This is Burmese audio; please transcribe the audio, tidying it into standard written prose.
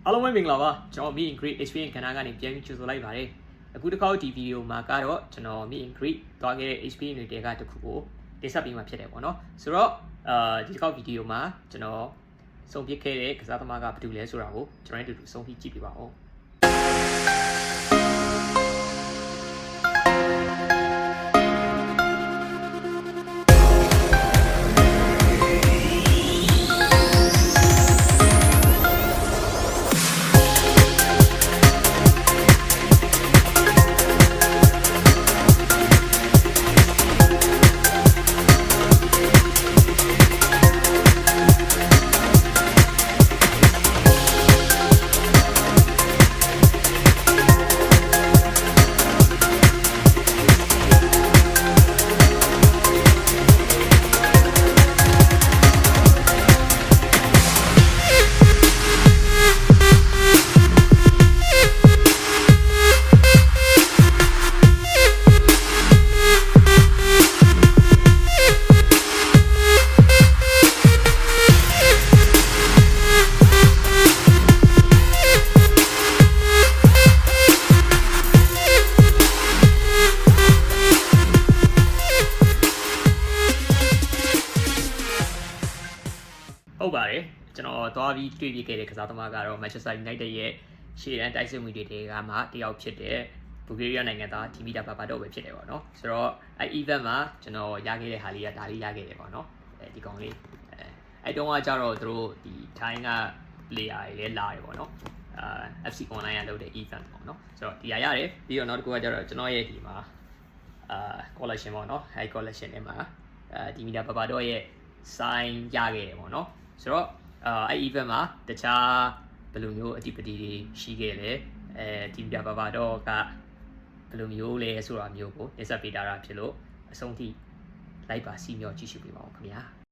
အားလုံးပဲမင်္ဂလာပါကျွန်တော် Meet and Greet Experience ခန်းကနေပြန်ပြီးကြိုဆိုလိုက်ပါတယ်အခုတစ်ခါဒီဗီဒီယိုမှာကတော့ကျွန်တော် Meet and Greet သွားခဲ့တဲ့ Experience တွေကတခုကိုတင်ဆက်ပေးမှာဖြစ်တယ်ပေါ့နော်ဆိုတော့ဒီတစ်ခါဗီဒီယိုမှာကျွန်တော်ဆုံးဖြတ်ခဲ့တဲ့ကစားသမားကဘာတူလဲဆိုတာကိုကျွန်တော်တို့အတူတူဆုံးဖြတ်ကြည့်ပြပါဦးဟုတ်ပါတယ်ကျွန်တော်သွားပြီးတွေ့ပြခဲ့တဲ့ကစားသမားကတော့ Manchester United ရဲ့ရှေ့တန်းတိုက်စစ်မှုတွေကမှတယောက်ဖြစ်တဲ့ဘူဂေးရီးယားနိုင်ငံသားဒီမီတာဘာဘာတော့ပဲဖြစ်တယ်ပေါ့နော်ဆိုတော့အဲ event မှာကျွန်တော်ရခဲ့တဲ့ဟာလေးကဒါလေးရခဲ့တယ်ပေါ့နော်ဒီကောင်လေးအဲတုန်းကကြတော့သူတို့ဒီ Thai က player တွေလည်းလာတယ်ပေါ့နော်FC online ကလုပ်တဲ့ event ပေါ့နော်ဆိုတော့ဒီရရတယ်ပြီးတော့နောက်တစ်ခုကကြတော့ကျွန်တော်ရဲ့ဒီမှာcollection ပေါ့နော်အဲ collection ထဲမှာဒီမီတာဘာဘာတော့ရဲ့ sign ရခဲ့တယ်ပေါ့နော်ဆိုတော့အဲ event မှာတခြားဘယ်လိုမျိုးအတိပတိတွေရှိခဲ့လဲဒီပြပါပါတော့ကဘယ်လိုမျိုးလဲဆိုတာမျိုးကိုတင်ဆက်ပေးတာဖြစ်လို့အဆုံးထိလိုက်ပါစီမျှော်ကြည့်ရှုပေးပါဦးခင်ဗျာ